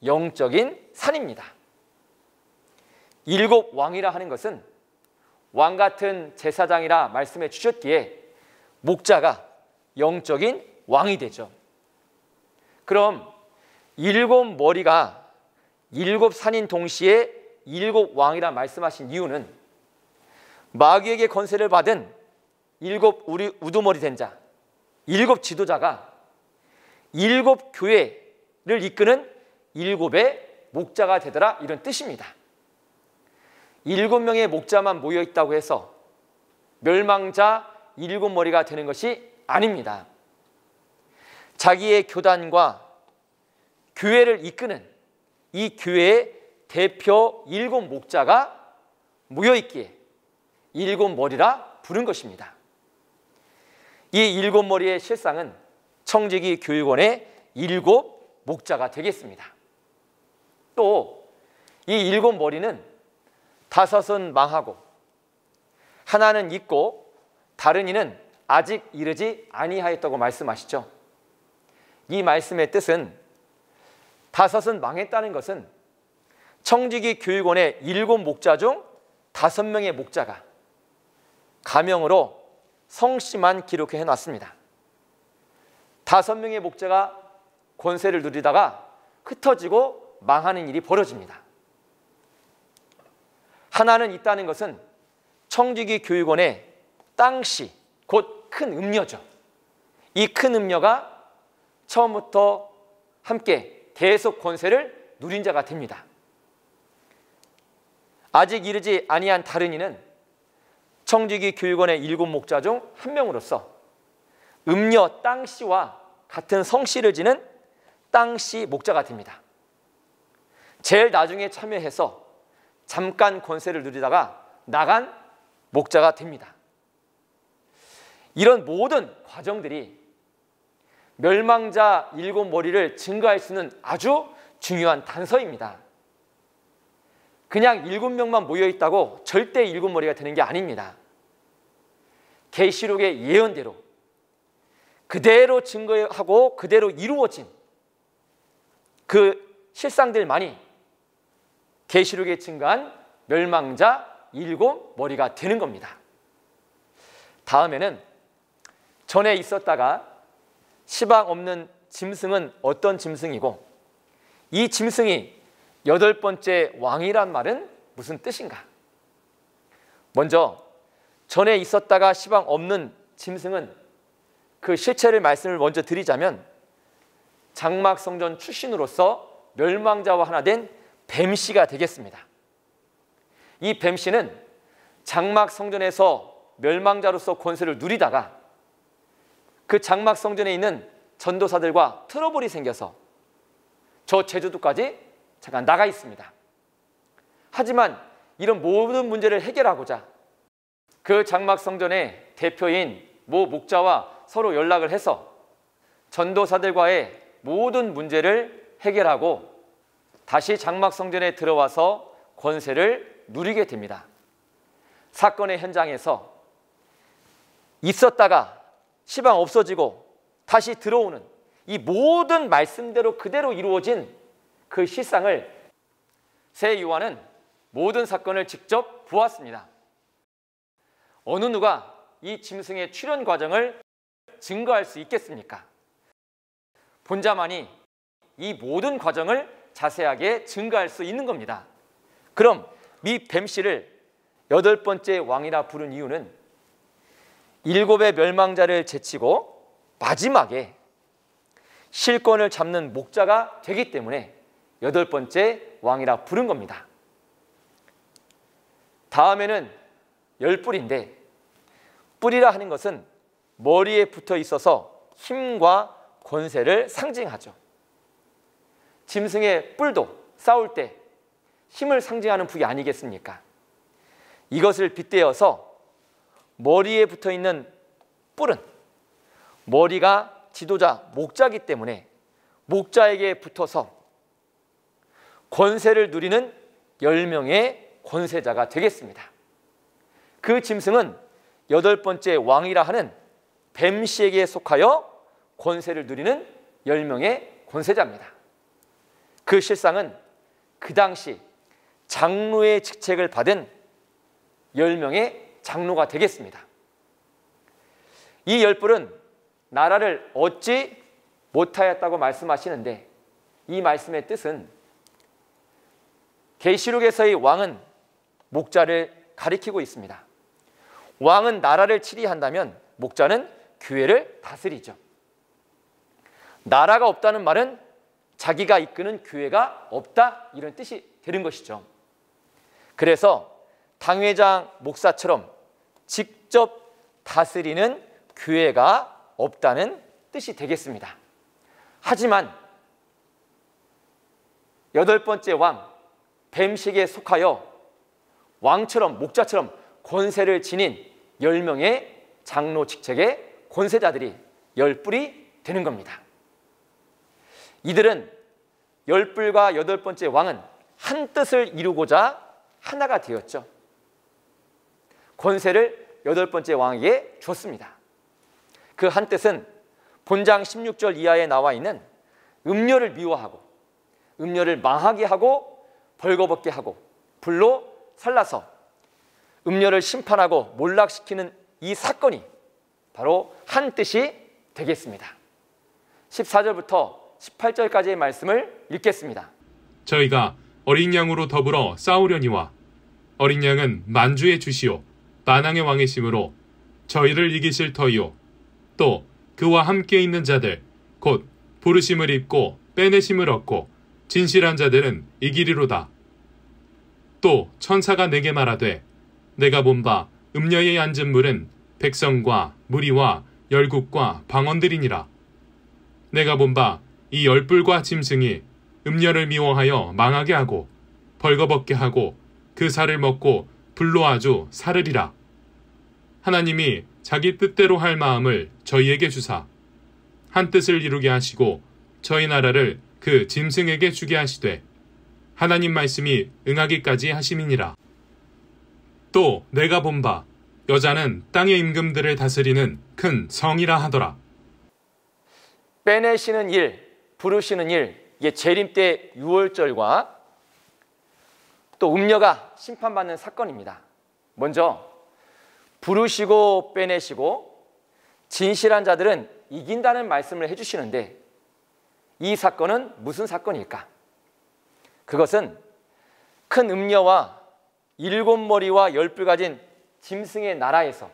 영적인 산입니다. 7왕이라 하는 것은 왕 같은 제사장이라 말씀해 주셨기에 목자가 영적인 왕이 되죠. 그럼 7머리가 7산인 동시에 7왕이라 말씀하신 이유는 마귀에게 권세를 받은 7 우두머리 된 자, 7 지도자가 7 교회를 이끄는 7의 목자가 되더라, 이런 뜻입니다. 7명의 목자만 모여있다고 해서 멸망자 7머리가 되는 것이 아닙니다. 자기의 교단과 교회를 이끄는 이 교회의 대표 7 목자가 모여있기에 7머리라 부른 것입니다. 이 7머리의 실상은 청지기 교육원의 7 목자가 되겠습니다. 또 이 7머리는 5은 망하고 하나는 있고 다른 이는 아직 이르지 아니하였다고 말씀하시죠. 이 말씀의 뜻은 5은 망했다는 것은 청지기 교육원의 7 목자 중 5명의 목자가 가명으로 성씨만 기록해 놨습니다. 5명의 목자가 권세를 누리다가 흩어지고 망하는 일이 벌어집니다. 하나는 있다는 것은 청지기 교육원의 땅씨, 곧 큰 음녀죠. 이 큰 음녀가 처음부터 함께 계속 권세를 누린 자가 됩니다. 아직 이르지 아니한 다른 이는 청지기 교육원의 7 목자 중 한 명으로서 음녀 땅씨와 같은 성씨를 지는 땅씨 목자가 됩니다. 제일 나중에 참여해서 잠깐 권세를 누리다가 나간 목자가 됩니다. 이런 모든 과정들이 멸망자 7머리를 증거할 수 있는 아주 중요한 단서입니다. 그냥 7명만 모여있다고 절대 7머리가 되는 게 아닙니다. 계시록의 예언대로 그대로 증거하고 그대로 이루어진 그 실상들만이 계시록에 증거한 멸망자 7머리가 되는 겁니다. 다음에는 전에 있었다가 시방 없는 짐승은 어떤 짐승이고 이 짐승이 8번째 왕이란 말은 무슨 뜻인가? 먼저 전에 있었다가 시방 없는 짐승은 그 실체를 말씀을 먼저 드리자면 장막성전 출신으로서 멸망자와 하나 된 뱀씨가 되겠습니다. 이 뱀씨는 장막성전에서 멸망자로서 권세를 누리다가 그 장막성전에 있는 전도사들과 트러블이 생겨서 저 제주도까지 잠깐 나가 있습니다. 하지만 이런 모든 문제를 해결하고자 그 장막성전의 대표인 모 목자와 서로 연락을 해서 전도사들과의 모든 문제를 해결하고 다시 장막성전에 들어와서 권세를 누리게 됩니다. 사건의 현장에서 있었다가 시방 없어지고 다시 들어오는 이 모든 말씀대로 그대로 이루어진 그 실상을 새 요한은 모든 사건을 직접 보았습니다. 어느 누가 이 짐승의 출현 과정을 증거할 수 있겠습니까? 본자만이 이 모든 과정을 자세하게 증거할 수 있는 겁니다. 그럼 이 뱀씨를 8번째 왕이라 부른 이유는 7의 멸망자를 제치고 마지막에 실권을 잡는 목자가 되기 때문에 8번째 왕이라 부른 겁니다. 다음에는 10뿔인데, 뿔이라 하는 것은 머리에 붙어 있어서 힘과 권세를 상징하죠. 짐승의 뿔도 싸울 때 힘을 상징하는 북이 아니겠습니까? 이것을 빗대어서 머리에 붙어 있는 뿔은 머리가 지도자 목자이기 때문에 목자에게 붙어서 권세를 누리는 10명의 권세자가 되겠습니다. 그 짐승은 8번째 왕이라 하는 뱀씨에게 속하여 권세를 누리는 10명의 권세자입니다. 그 실상은 그 당시 장로의 직책을 받은 10명의 장로가 되겠습니다. 이 10뿔은 나라를 얻지 못하였다고 말씀하시는데, 이 말씀의 뜻은 계시록에서의 왕은 목자를 가리키고 있습니다. 왕은 나라를 치리한다면 목자는 교회를 다스리죠. 나라가 없다는 말은 자기가 이끄는 교회가 없다, 이런 뜻이 되는 것이죠. 그래서 당회장 목사처럼 직접 다스리는 교회가 없다는 뜻이 되겠습니다. 하지만 8번째 왕 뱀식에 속하여 왕처럼 목자처럼 권세를 지닌 10명의 장로 직책의 권세자들이 10뿔이 되는 겁니다. 이들은 10뿔과 8번째 왕은 한 뜻을 이루고자 하나가 되었죠. 권세를 8번째 왕에게 줬습니다. 그 한 뜻은 본장 16절 이하에 나와 있는 음녀를 미워하고 음녀를 망하게 하고 벌거벗게 하고 불로 살라서 음녀를 심판하고 몰락시키는 이 사건이 바로 한 뜻이 되겠습니다. 14절부터 18절까지의 말씀을 읽겠습니다. 저희가 어린 양으로 더불어 싸우려니와 어린 양은 만주의 주시오 만왕의 왕이심으로 저희를 이기실 터이요 또 그와 함께 있는 자들 곧 부르심을 입고 빼내심을 얻고 진실한 자들은 이기리로다. 또 천사가 내게 말하되 내가 본 바 음녀의 앉은 물은 백성과 무리와 열국과 방언들이니라. 내가 본 바 이 10뿔과 짐승이 음녀를 미워하여 망하게 하고 벌거벗게 하고 그 살을 먹고 불로 아주 사르리라. 하나님이 자기 뜻대로 할 마음을 저희에게 주사 한 뜻을 이루게 하시고 저희 나라를 그 짐승에게 주게 하시되 하나님 말씀이 응하기까지 하심이니라. 또 내가 본 바 여자는 땅의 임금들을 다스리는 큰 성이라 하더라. 빼내시는 일, 부르시는 일, 이게 재림 때 유월절과 또 음녀가 심판받는 사건입니다. 먼저 부르시고 빼내시고 진실한 자들은 이긴다는 말씀을 해주시는데, 이 사건은 무슨 사건일까? 그것은 큰 음녀와 7머리와 10뿔 가진 짐승의 나라에서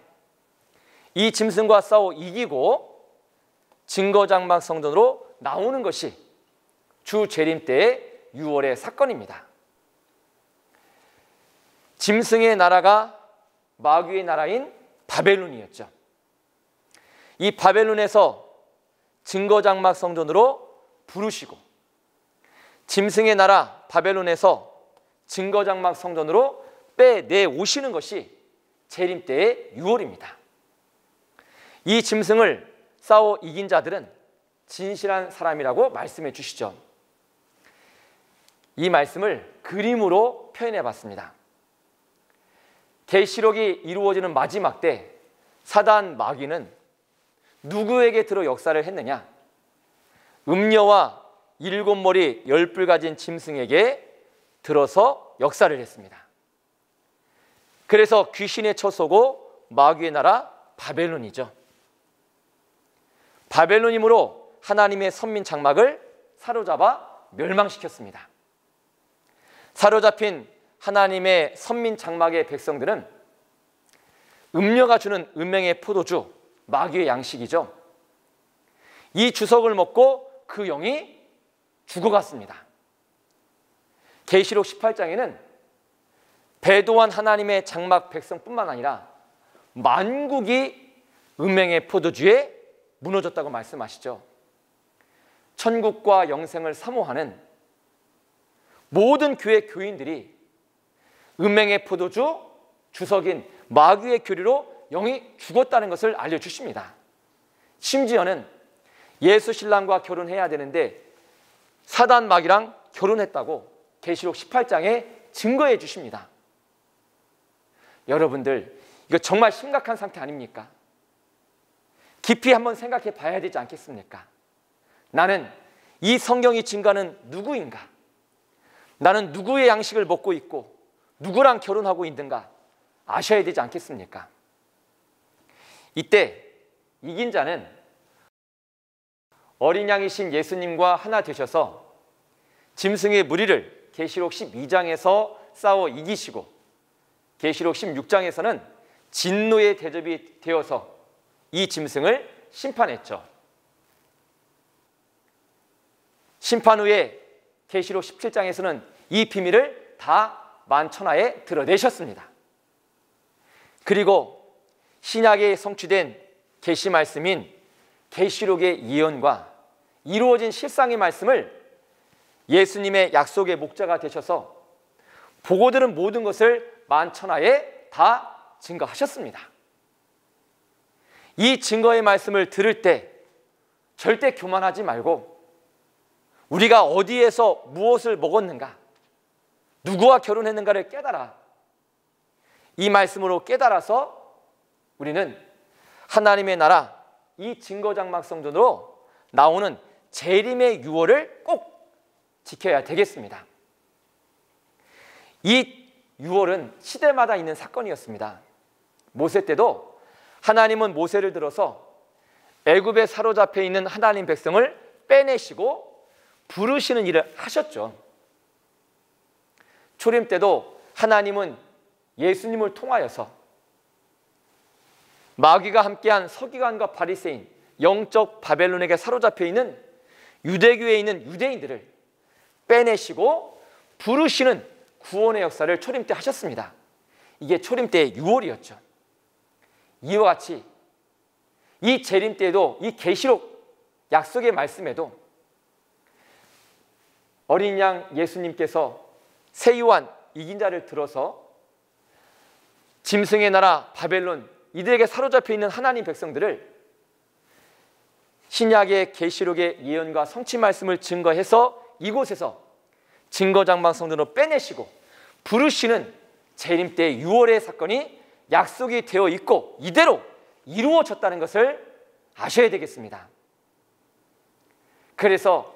이 짐승과 싸워 이기고 증거장막 성전으로 나오는 것이 주 재림 때의 6월의 사건입니다. 짐승의 나라가 마귀의 나라인 바벨론이었죠. 이 바벨론에서 증거장막 성전으로 부르시고 짐승의 나라 바벨론에서 증거장막 성전으로 빼내오시는 것이 재림 때의 6월입니다. 이 짐승을 싸워 이긴 자들은 진실한 사람이라고 말씀해 주시죠. 이 말씀을 그림으로 표현해 봤습니다. 계시록이 이루어지는 마지막 때 사단 마귀는 누구에게 들어 역사를 했느냐? 음녀와 7머리 10뿔 가진 짐승에게 들어서 역사를 했습니다. 그래서 귀신의 처소고 마귀의 나라 바벨론이죠. 바벨론임으로 하나님의 선민 장막을 사로잡아 멸망시켰습니다. 사로잡힌 하나님의 선민 장막의 백성들은 음녀가 주는 은맹의 포도주, 마귀의 양식이죠. 이 주석을 먹고 그 영이 죽어갔습니다. 계시록 18장에는 배도한 하나님의 장막 백성뿐만 아니라 만국이 은맹의 포도주에 무너졌다고 말씀하시죠. 천국과 영생을 사모하는 모든 교회 교인들이 은맹의 포도주 주석인 마귀의 교리로 영이 죽었다는 것을 알려주십니다. 심지어는 예수 신랑과 결혼해야 되는데 사단 마귀랑 결혼했다고 계시록 18장에 증거해 주십니다. 여러분들, 이거 정말 심각한 상태 아닙니까? 깊이 한번 생각해 봐야 되지 않겠습니까? 나는 이 성경이 증거하는 누구인가? 나는 누구의 양식을 먹고 있고 누구랑 결혼하고 있는가 아셔야 되지 않겠습니까? 이때 이긴 자는 어린 양이신 예수님과 하나 되셔서 짐승의 무리를 계시록 12장에서 싸워 이기시고 계시록 16장에서는 진노의 대접이 되어서 이 짐승을 심판했죠. 심판 후에 계시록 17장에서는 이 비밀을 다 만천하에 드러내셨습니다. 그리고 신약에 성취된 계시 말씀인 계시록의 예언과 이루어진 실상의 말씀을 예수님의 약속의 목자가 되셔서 보고 들은 모든 것을 만천하에 다 증거하셨습니다. 이 증거의 말씀을 들을 때 절대 교만하지 말고 우리가 어디에서 무엇을 먹었는가, 누구와 결혼했는가를 깨달아 이 말씀으로 깨달아서 우리는 하나님의 나라 이 증거장막 성전으로 나오는 재림의 유월을 꼭 지켜야 되겠습니다. 이 유월은 시대마다 있는 사건이었습니다. 모세 때도 하나님은 모세를 들어서 애굽에 사로잡혀 있는 하나님 백성을 빼내시고 부르시는 일을 하셨죠. 초림 때도 하나님은 예수님을 통하여서 마귀가 함께한 서기관과 바리새인, 영적 바벨론에게 사로잡혀 있는 유대교에 있는 유대인들을 빼내시고 부르시는 구원의 역사를 초림 때 하셨습니다. 이게 초림 때의 유월이었죠. 이와 같이 이 재림 때에도 이 계시록 약속의 말씀에도 어린 양 예수님께서 새 요한 이긴 자를 들어서 짐승의 나라 바벨론 이들에게 사로잡혀 있는 하나님 백성들을 신약의 계시록의 예언과 성취 말씀을 증거해서 이곳에서 증거장막 성전으로 빼내시고 부르시는 재림 때 유월의 사건이 약속이 되어 있고 이대로 이루어졌다는 것을 아셔야 되겠습니다. 그래서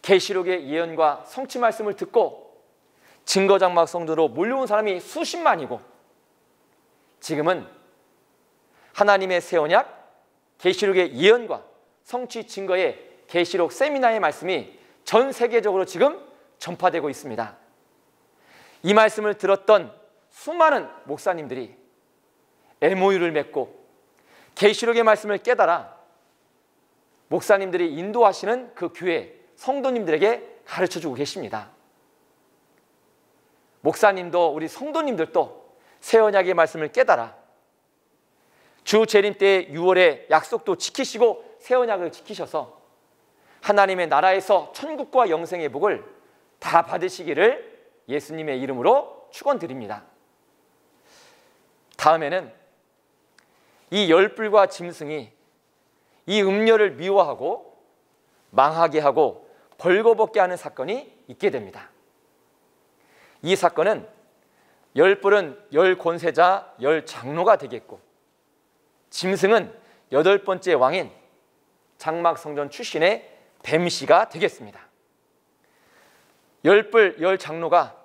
계시록의 예언과 성취 말씀을 듣고 증거장막 성전으로 몰려온 사람이 수십만이고 지금은 하나님의 새 언약 계시록의 예언과 성취 증거의 계시록 세미나의 말씀이 전 세계적으로 지금 전파되고 있습니다. 이 말씀을 들었던 수많은 목사님들이 MOU를 맺고 계시록의 말씀을 깨달아 목사님들이 인도하시는 그 교회 성도님들에게 가르쳐주고 계십니다. 목사님도 우리 성도님들도 새 언약의 말씀을 깨달아 주 재림 때 6월의 약속도 지키시고 새 언약을 지키셔서 하나님의 나라에서 천국과 영생의 복을 다 받으시기를 예수님의 이름으로 축원드립니다. 다음에는 이 열불과 짐승이 이 음녀를 미워하고 망하게 하고 벌거벗게 하는 사건이 있게 됩니다. 이 사건은 열불은 열 권세자 열 장로가 되겠고, 짐승은 8번째 왕인 장막성전 출신의 뱀씨가 되겠습니다. 열불 열 장로가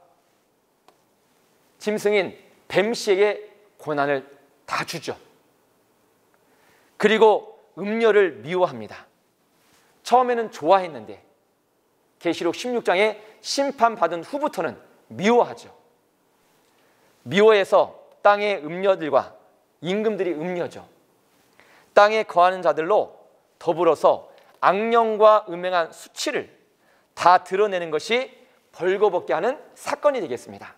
짐승인 뱀씨에게 고난을 다 주죠. 그리고 음녀를 미워합니다. 처음에는 좋아했는데 계시록 16장에 심판받은 후부터는 미워하죠. 미워해서 땅의 음녀들과 임금들이 음녀죠. 땅에 거하는 자들로 더불어서 악령과 음행한 수치를 다 드러내는 것이 벌거벗게 하는 사건이 되겠습니다.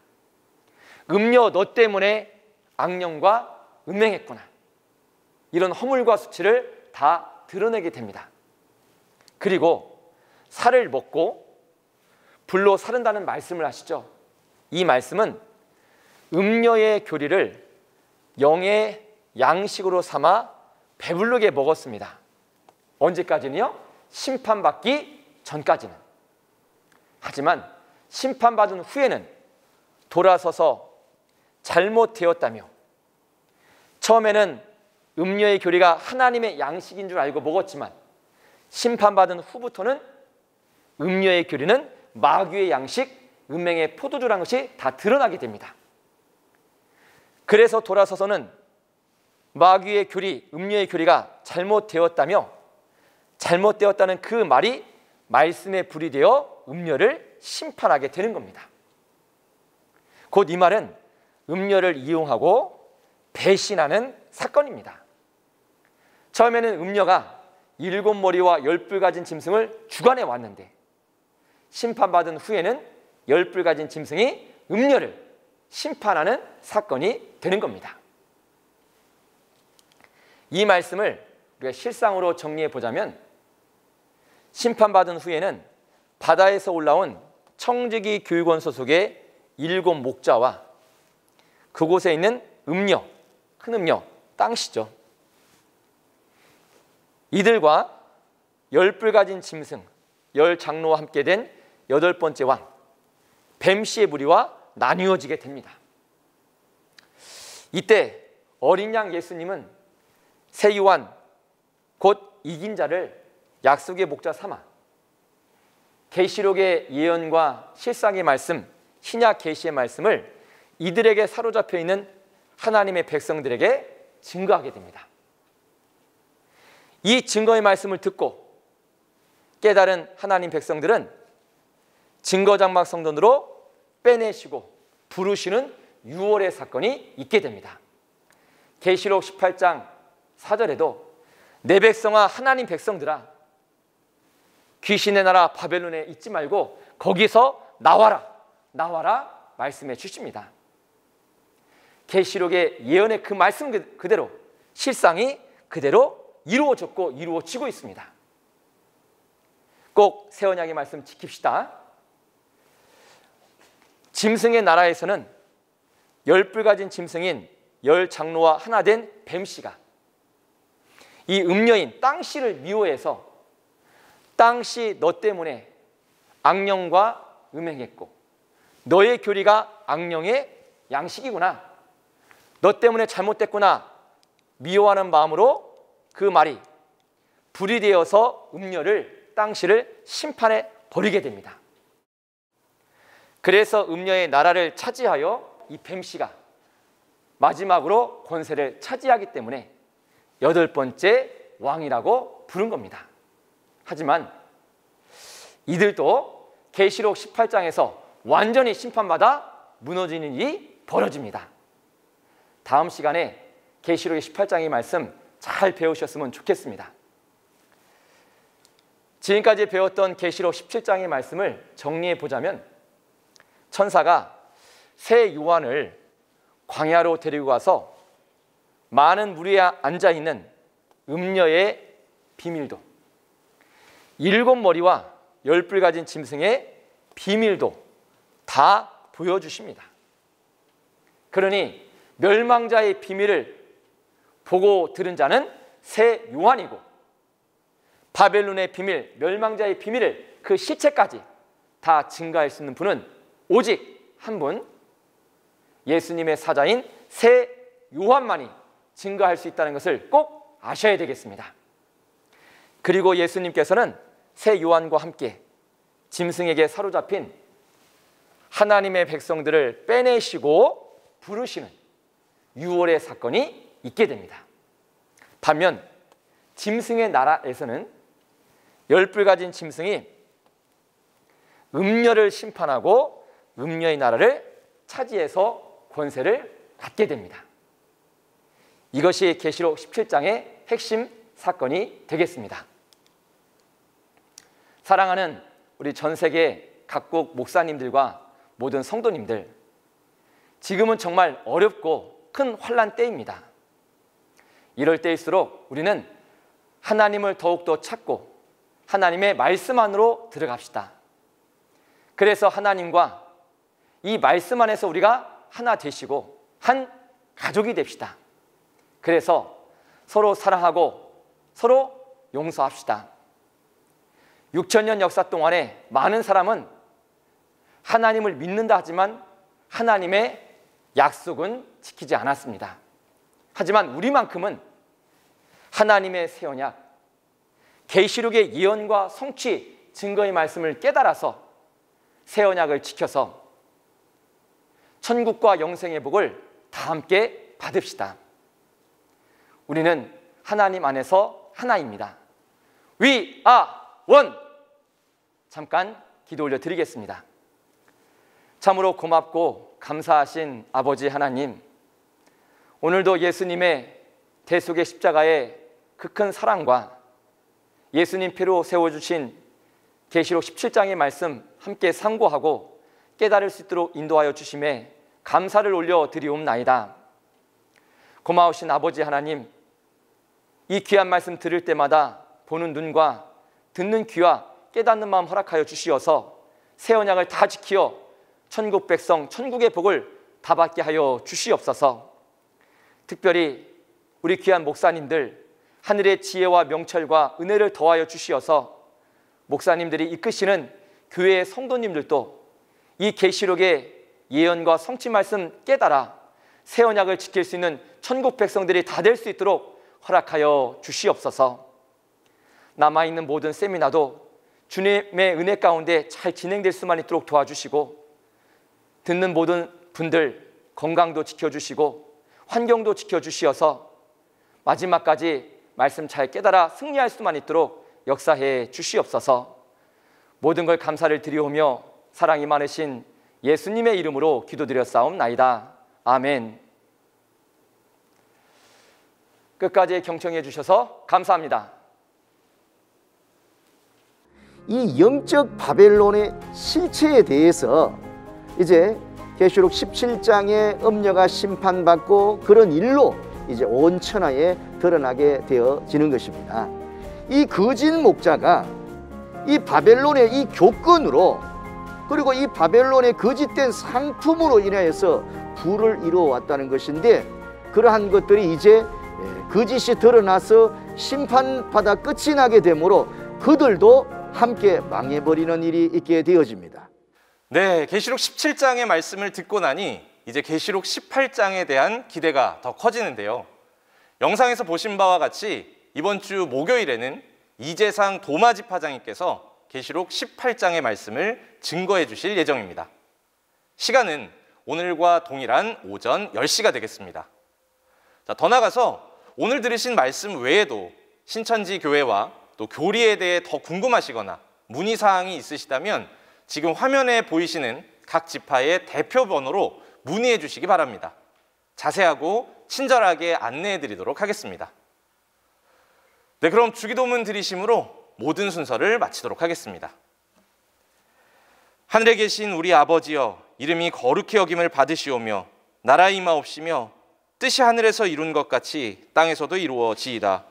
음녀 너 때문에 악령과 음행했구나, 이런 허물과 수치를 다 드러내게 됩니다. 그리고 살을 먹고 불로 사른다는 말씀을 하시죠. 이 말씀은 음녀의 교리를 영의 양식으로 삼아 배부르게 먹었습니다. 언제까지는요? 심판받기 전까지는. 하지만 심판받은 후에는 돌아서서 잘못되었다며, 처음에는 음녀의 교리가 하나님의 양식인 줄 알고 먹었지만 심판받은 후부터는 음녀의 교리는 마귀의 양식, 음행의 포도주라는 것이 다 드러나게 됩니다. 그래서 돌아서서는 마귀의 교리, 음녀의 교리가 잘못되었다며, 잘못되었다는 그 말이 말씀의 불이 되어 음녀를 심판하게 되는 겁니다. 곧 이 말은 음녀를 이용하고 배신하는 사건입니다. 처음에는 음녀가 7머리와 10뿔 가진 짐승을 주관해 왔는데, 심판받은 후에는 10뿔 가진 짐승이 음녀를 심판하는 사건이 되는 겁니다. 이 말씀을 우리가 실상으로 정리해 보자면, 심판받은 후에는 바다에서 올라온 청지기 교육원 소속의 7 목자와 그곳에 있는 음녀, 큰 음녀, 땅씨죠. 이들과 10뿔 가진 짐승, 10장로와 함께 된 8번째 왕, 뱀씨의 무리와 나뉘어지게 됩니다. 이때 어린 양 예수님은 새 요한, 곧 이긴 자를 약속의 목자 삼아 계시록의 예언과 실상의 말씀, 신약 계시의 말씀을 이들에게 사로잡혀 있는 하나님의 백성들에게 증거하게 됩니다. 이 증거의 말씀을 듣고 깨달은 하나님 백성들은 증거장막 성전으로 빼내시고 부르시는 6월의 사건이 있게 됩니다. 계시록 18장 4절에도 내 백성아, 하나님 백성들아, 귀신의 나라 바벨론에 있지 말고 거기서 나와라, 나와라 말씀해 주십니다. 계시록의 예언의 그 말씀 그대로 실상이 그대로 이루어졌고 이루어지고 있습니다. 꼭 새 언약의 말씀 지킵시다. 짐승의 나라에서는 10뿔 가진 짐승인 10장로와 하나 된 뱀씨가 이 음녀인 땅씨를 미워해서 땅씨 너 때문에 악령과 음행했고 너의 교리가 악령의 양식이구나, 너 때문에 잘못됐구나 미워하는 마음으로 그 말이 불이 되어서 음녀를, 땅씨를 심판해 버리게 됩니다. 그래서 음녀의 나라를 차지하여 이 뱀씨가 마지막으로 권세를 차지하기 때문에 8번째 왕이라고 부른 겁니다. 하지만 이들도 계시록 18장에서 완전히 심판받아 무너지는 일이 벌어집니다. 다음 시간에 계시록 18장의 말씀 잘 배우셨으면 좋겠습니다. 지금까지 배웠던 계시록 17장의 말씀을 정리해 보자면, 천사가 새 요한을 광야로 데리고 가서 많은 무리에 앉아있는 음녀의 비밀도, 7머리와 10뿔 가진 짐승의 비밀도 다 보여주십니다. 그러니 멸망자의 비밀을 보고 들은 자는 새 요한이고, 바벨론의 비밀, 멸망자의 비밀을 그 시체까지 다 증가할 수 있는 분은 오직 한 분, 예수님의 사자인 새 요한만이 증거할 수 있다는 것을 꼭 아셔야 되겠습니다. 그리고 예수님께서는 새 요한과 함께 짐승에게 사로잡힌 하나님의 백성들을 빼내시고 부르시는 유월의 사건이 있게 됩니다. 반면 짐승의 나라에서는 10뿔 가진 짐승이 음녀를 심판하고 음녀의 나라를 차지해서 권세를 갖게 됩니다. 이것이 계시록 17장의 핵심 사건이 되겠습니다. 사랑하는 우리 전 세계 각국 목사님들과 모든 성도님들, 지금은 정말 어렵고 큰 환난 때입니다. 이럴 때일수록 우리는 하나님을 더욱더 찾고 하나님의 말씀 안으로 들어갑시다. 그래서 하나님과 이 말씀 안에서 우리가 하나 되시고 한 가족이 됩시다. 그래서 서로 사랑하고 서로 용서합시다. 6,000년 역사 동안에 많은 사람은 하나님을 믿는다 하지만 하나님의 약속은 지키지 않았습니다. 하지만 우리만큼은 하나님의 새 언약, 계시록의 예언과 성취, 증거의 말씀을 깨달아서 새 언약을 지켜서 천국과 영생의 복을 다 함께 받읍시다. 우리는 하나님 안에서 하나입니다. We are one. 잠깐 기도 올려드리겠습니다. 참으로 고맙고 감사하신 아버지 하나님, 오늘도 예수님의 대속의 십자가의 그 큰 사랑과 예수님 피로 세워주신 계시록 17장의 말씀 함께 상고하고 깨달을 수 있도록 인도하여 주심에 감사를 올려드리옵나이다. 고마우신 아버지 하나님, 이 귀한 말씀 들을 때마다 보는 눈과 듣는 귀와 깨닫는 마음 허락하여 주시어서 새 언약을 다 지키어 천국 백성, 천국의 복을 다 받게 하여 주시옵소서. 특별히 우리 귀한 목사님들, 하늘의 지혜와 명철과 은혜를 더하여 주시어서 목사님들이 이끄시는 교회의 성도님들도 이 계시록의 예언과 성취 말씀 깨달아 새 언약을 지킬 수 있는 천국 백성들이 다 될 수 있도록 허락하여 주시옵소서. 남아있는 모든 세미나도 주님의 은혜 가운데 잘 진행될 수만 있도록 도와주시고, 듣는 모든 분들 건강도 지켜주시고 환경도 지켜주시어서 마지막까지 말씀 잘 깨달아 승리할 수만 있도록 역사해 주시옵소서. 모든 걸 감사를 드리오며 사랑이 많으신 예수님의 이름으로 기도드렸사옵나이다. 아멘. 끝까지 경청해 주셔서 감사합니다. 이 영적 바벨론의 실체에 대해서 이제 계시록 17장의 음녀가 심판받고 그런 일로 이제 온 천하에 드러나게 되어지는 것입니다. 이 거짓 목자가 이 바벨론의 이 교권으로, 그리고 이 바벨론의 거짓된 상품으로 인하여서 부를 이루어 왔다는 것인데, 그러한 것들이 이제 거짓이 드러나서 심판받아 끝이 나게 되므로 그들도 함께 망해버리는 일이 있게 되어집니다. 네, 계시록 17장의 말씀을 듣고 나니 이제 계시록 18장에 대한 기대가 더 커지는데요. 영상에서 보신 바와 같이 이번 주 목요일에는 이재상 도마지파장님께서 계시록 18장의 말씀을 증거해 주실 예정입니다. 시간은 오늘과 동일한 오전 10시가 되겠습니다. 자, 더 나아가서 오늘 들으신 말씀 외에도 신천지 교회와 또 교리에 대해 더 궁금하시거나 문의사항이 있으시다면 지금 화면에 보이시는 각 지파의 대표 번호로 문의해 주시기 바랍니다. 자세하고 친절하게 안내해 드리도록 하겠습니다. 네, 그럼 주기도문 드리심으로 모든 순서를 마치도록 하겠습니다. 하늘에 계신 우리 아버지여, 이름이 거룩히 여김을 받으시오며 나라의 임하옵시며 뜻이 하늘에서 이룬 것 같이 땅에서도 이루어지이다.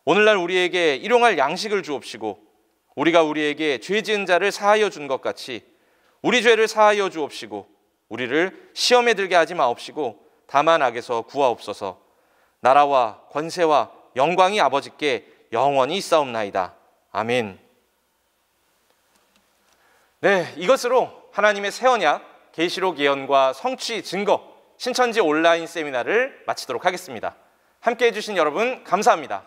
오늘날 우리에게 일용할 양식을 주옵시고 우리가 우리에게 죄 지은 자를 사하여 준 것 같이 우리 죄를 사하여 주옵시고 우리를 시험에 들게 하지 마옵시고 다만 악에서 구하옵소서. 나라와 권세와 영광이 아버지께 영원히 있사옵나이다. 아멘. 네, 이것으로 하나님의 새 언약, 계시록 예언과 성취 증거, 신천지 온라인 세미나를 마치도록 하겠습니다. 함께해 주신 여러분 감사합니다.